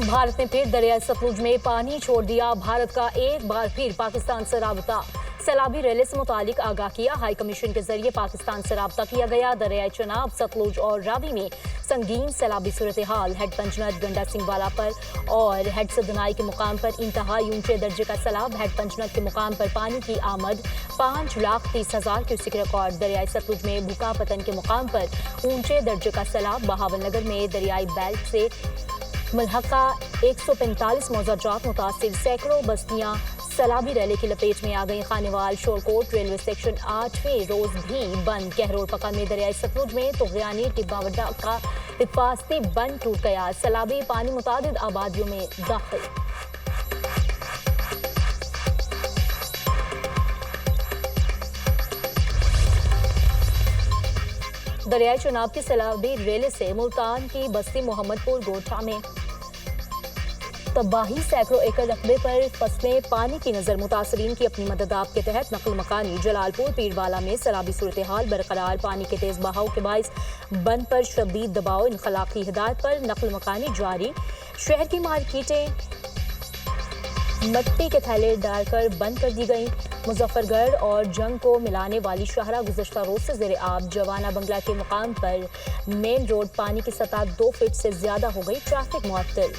भारत ने फिर दरियाई सतलुज में पानी छोड़ दिया। भारत का एक बार फिर पाकिस्तान से राबता। सैलाबी रैली से मुतालिक आगाह किया। हाई कमीशन के जरिए पाकिस्तान से राबता किया गया। दरियाई चनाब, सतलुज और रावी में संगीन सैलाबी सूरत हाल। हेड पंचनद गंडा सिंहवाला पर और हेड सदनाई के मुकाम पर इंतहाई ऊंचे दर्जे का सैलाब। हेड पंचनद के मुकाम पर पानी की आमद 5,30,000 क्यूसिक रिकॉर्ड। दरियाई सतलुज में भूका पतन के मुकाम पर ऊंचे दर्जे का सैलाब। बहावल नगर में दरियाई बेल्ट से मुल्हका 145 मौजा जात मुतासिर। सैकड़ों बस्तियां सैलाबी रैली की लपेट में आ गई। खानेवाल शोरकोट रेलवे सेक्शन 8वें रोज भी बंद। कहरोड़ पका में दरियाई सतलुज में तुगयानी टिब्बावड्डा का हिफाजती बंद टूट गया। सैलाबी पानी मुतादिद आबादियों में दाखिल। दरियाई चनाब की सैलाबी रैली से मुल्तान की बस्ती मोहम्मदपुर गोठा में तबाही। सैकड़ों एकड़ रकबे पर फसलें पानी की नजर। मुतासरीन की अपनी मदद के तहत नकल मकानी। जलालपुर पीरवाला में सैलाबी सूरत हाल बरकरार। पानी के तेज बहाव के बाइस बंद पर शदीद दबाव। इनखलाकी हिदायत पर नकल मकानी जारी। शहर की मार्केटें मट्टी के थैले डालकर बंद कर दी गई। मुजफ्फरगढ़ और जंग को मिलाने वाली शाहरा गुज़श्ता रोज से ज़ेरे आब। जवाना बंगला के मुकाम पर मेन रोड पानी की सतह 2 फीट से ज्यादा हो गई। ट्रैफिक मुअत्तल।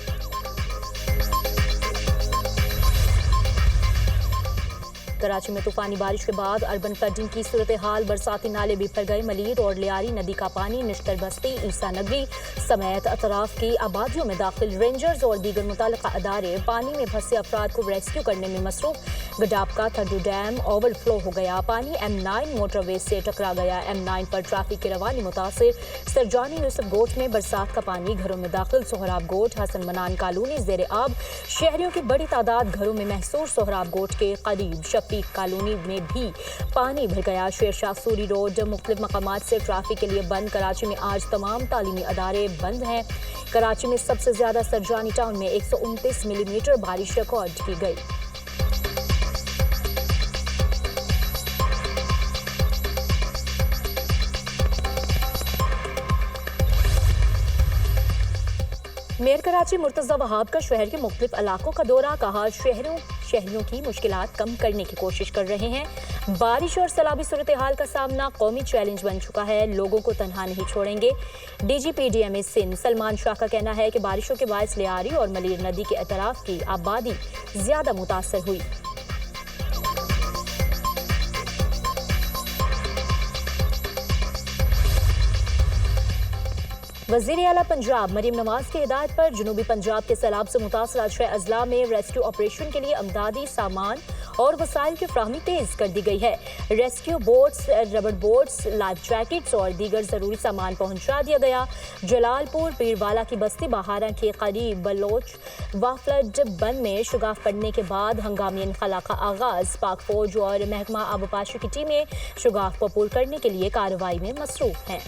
कराची में तूफानी बारिश के बाद अर्बन फ्लडिंग की सूरत हाल। बरसाती नाले बिखर गए। मलीर और लियारी नदी का पानी निश्तर बस्ती, ईसा नगरी समेत अतराफ की आबादियों में दाखिल। रेंजर्स और दीगर मुतल्लिका अदारे पानी में फंसे अफराद को रेस्क्यू करने में मसरूफ। गडाप का थड्डू डैम ओवरफ्लो हो गया। पानी M9 मोटरवे से टकरा गया। M9 पर ट्रैफिक की रवानी मुतासिर। सरजानी यूसुफ गोट में बरसात का पानी घरों में दाखिल। सोहराब गोट हसन मनान कॉलोनी ज़ेरे आब। शहरियों की बड़ी तादाद घरों में महसूर। सोहराब गोट के करीब शफीक कॉलोनी में भी पानी भर गया। शेरशाह सूरी रोड मुख्तलिफ मकामात से ट्रैफिक के लिए बंद। कराची में आज तमाम तालीमी अदारे बंद हैं। कराची में सबसे ज्यादा सरजानी टाउन में 129 मिलीमीटर बारिश रिकॉर्ड की गई। मेयर कराची मुर्तज़ा वहाब का शहर के मुख्तलिफ इलाकों का दौरा। कहा शहरियों की मुश्किलात कम करने की कोशिश कर रहे हैं। बारिश और सैलाबी सूरत हाल का सामना कौमी चैलेंज बन चुका है। लोगों को तनहा नहीं छोड़ेंगे। DGPDMA सिंध सलमान शाह का कहना है कि बारिशों के बायस लियारी और मलीर नदी के अतराफ की आबादी ज्यादा मुतासर हुई। वज़ीर आला पंजाब मरीम नवाज की हिदायत पर जनूबी पंजाब के सैलाब से मुतासरा 6 अजला में रेस्क्यू ऑपरेशन के लिए अमदादी सामान और वसाइल की फ्राहमी तेज कर दी गई है। Rescue boats, rubber boats, life jackets और दीगर जरूरी सामान पहुंचा दिया गया। जलालपुर पीरवाला की बस्ती बहारा के करीब बलोच वाफ्लड बंद में शुगाफ पड़ने के बाद हंगामी इनखला का आगाज। पाक फौज और महकमा आबपाशी की टीमें शुगाफ को पुल करने के लिए कार्रवाई में मसरूफ हैं।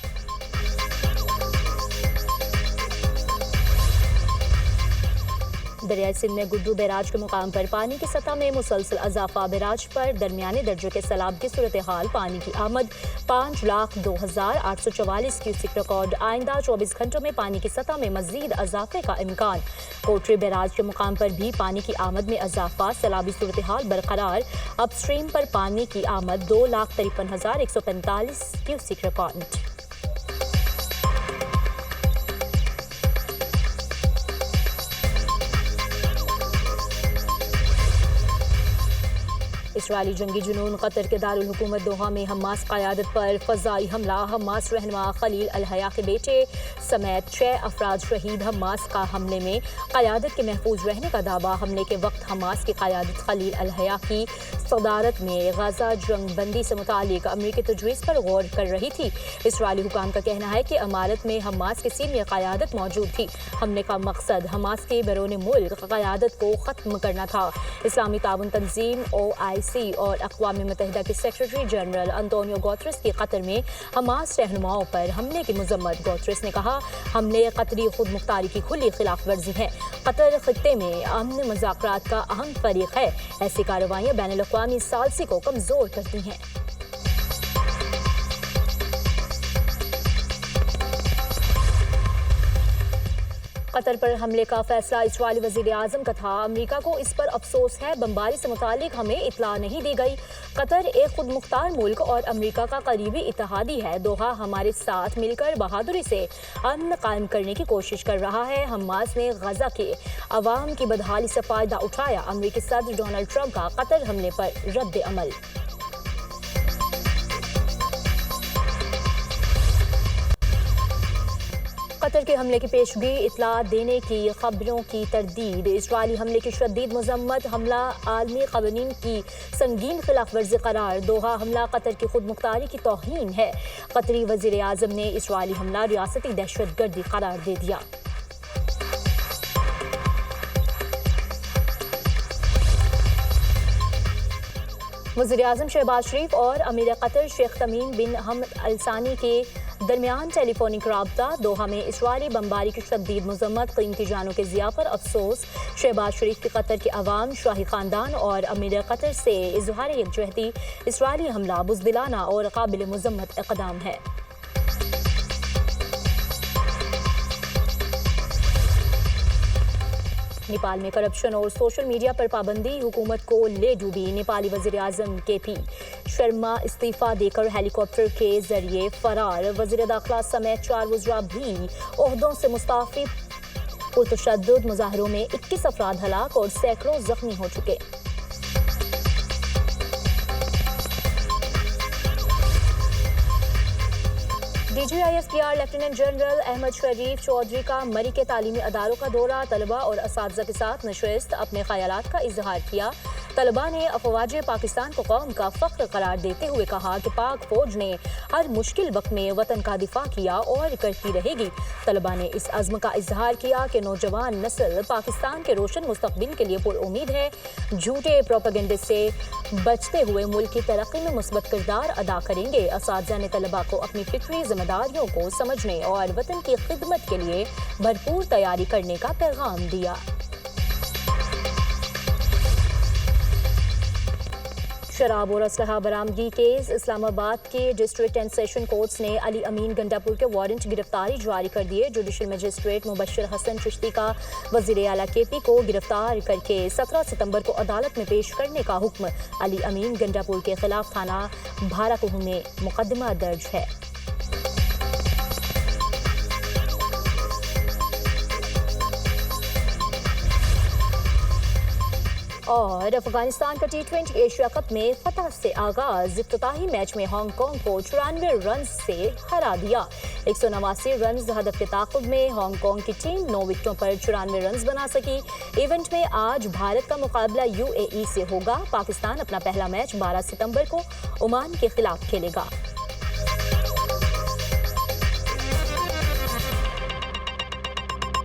दरियाई सिंध में गुड्डू बैराज के मुकाम पर पानी की सतह में मुसलसल अजाफा। बैराज पर दरमियाने दर्जे के सैलाब की सूरत हाल। पानी की आमद 5,02,844 क्यूसिक रिकॉर्ड। आइंदा 24 घंटों में पानी की सतह में मजीद अजाफे का इम्कान। कोटरी बैराज के मुकाम पर भी पानी की आमद में अजाफा। सैलाबी सूरत हाल बरकरार। अपस्ट्रीम पर पानी की आमद 2,53,145 क्यूसिक रिकॉर्ड। इसराइली जंगी जुनून कतर के दारुल हुकूमत दोहा में हमास क़यादत पर फ़ज़ाई हमला। हमास रहनुमा खलील अल हया के बेटे समेत 6 अफराद शहीद। हमास का हमले में क़यादत के महफूज रहने का दावा। हमले के वक्त हमास की क़यादत खलील अल हया की सदारत में गजा जंग बंदी से मुतालिक अमरीकी तजवीज़ पर गौर कर रही थी। इसराइली हुकाम का कहना है कि इमारत में हमास की सीनियर क़यादत मौजूद थी। हमले का मकसद हमास के बैरून मुल्क क़यादत को ख़त्म करना था। इस्लामी ताउन तंजीम OIC और अक़वाम मुत्तहिदा के सेक्रेटरी जनरल अंतोनियो गुतेरेस की कतर में हमास रहनुमाओं पर हमले की मजम्मत। गुतेरेस ने कहा, हमले कतरी खुद मुख्तारी की खुली खिलाफ वर्जी है। कतर खित्ते में अमन मुज़ाकरात का अहम फरीक है। ऐसी कार्रवाइयाँ बैनुल अक़वामी सालसी को कमज़ोर करती हैं। قطر پر حملے کا فیصلہ اسرائیلی وزیر اعظم کا تھا، امریکہ کو اس پر افسوس ہے، بمباری سے متعلق ہمیں اطلاع نہیں دی گئی۔ قطر ایک خود مختار ملک اور امریکہ کا قریبی اتحادی ہے، دوحہ ہمارے ساتھ مل کر بہادری سے امن قائم کرنے کی کوشش کر رہا ہے۔ حماس نے غزہ کے عوام کی بدحالی سے فائدہ اٹھایا، امریکی صدر ڈونلڈ ٹرمپ کا قطر حملے پر رد عمل۔ قطر کے حملے کی پیشگی اطلاع دینے کی خبروں کی تردید، اسرائیلی حملے کی شدید مذمت، حملہ عالمی قوانین کی سنگین خلاف ورزی قرار، دوحہ حملہ قطر کی خود مختاری کی توہین ہے، قطری وزیر اعظم نے اسرائیلی حملہ ریاستی دہشت گردی قرار دے دیا۔ وزیر اعظم شہباز شریف اور امیر قطر شیخ تمیم بن حمد ال ثانی کے درمیان ٹیلی فونک رابطہ، دوحہ میں اسرائیلی بمباری کی شدید مذمت، قیمتی جانوں کے ضیاع پر افسوس، شہباز شریف کی قطر کے عوام، شاہی خاندان اور امیر قطر سے اظہار یکجہتی، اسرائیلی حملہ بزدلانہ اور قابل مذمت اقدام ہے۔ نیپال میں کرپشن اور سوشل میڈیا پر پابندی حکومت کو لے ڈوبی، نیپالی وزیر اعظم کے پی شرما استعفیٰ دے کر ہیلی کاپٹر کے ذریعے فرار، وزیر داخلہ سمیت 4 وزراء بھی عہدوں سے مستعفی، پرتشدد مظاہروں میں 21 افراد ہلاک اور سینکڑوں زخمی ہو چکے۔ D G I S P R lieutenant general Ahmed Sharif Chaudhry کا مری کے تعلیمی اداروں کا دورہ، طلباء اور اساتذہ کے ساتھ نشست، اپنے خیالات کا اظہار کیا۔ طلباء نے افواج پاکستان کو قوم کا فخر قرار دیتے ہوئے کہا کہ پاک فوج نے ہر مشکل وقت میں وطن کا دفاع کیا اور کرتی رہے گی۔ طلباء نے اس عزم کا اظہار کیا کہ نوجوان نسل پاکستان کے روشن مستقبل کے لیے پر امید ہے، جھوٹے پروپیگنڈے سے بچتے ہوئے ملک کی ترقی میں مثبت کردار ادا کریں گے۔ اساتذہ نے طلباء کو اپنی فکری ذمہ داریوں کو سمجھنے اور وطن کی خدمت کے لیے بھرپور تیاری کرنے کا پیغام دیا۔ شراب اور اسلحہ برآمدگی کیس، اسلام آباد کے ڈسٹرکٹ اینڈ سیشن کورٹس نے علی امین گنڈاپور کے وارنٹ گرفتاری جاری کر دیے۔ جوڈیشل مجسٹریٹ مبشر حسن چشتی کا وزیر اعلیٰ کے پی کو گرفتار کر کے 17 ستمبر کو عدالت میں پیش کرنے کا حکم۔ علی امین گنڈاپور کے خلاف تھانہ بھاراکوہو میں مقدمہ درج ہے۔ اور افغانستان کا T20 ایشیا کپ میں فتح سے آغاز، افتتاحی میچ میں ہانگ کانگ کو 94 رنز سے ہرا دیا۔ 189 رنز ہدف کے تعاقب میں ہانگ کانگ کی ٹیم 9 وکٹوں پر 94 رنز بنا سکی۔ ایونٹ میں آج بھارت کا مقابلہ UAE سے ہوگا۔ پاکستان اپنا پہلا میچ 12 ستمبر کو عمان کے خلاف کھیلے گا۔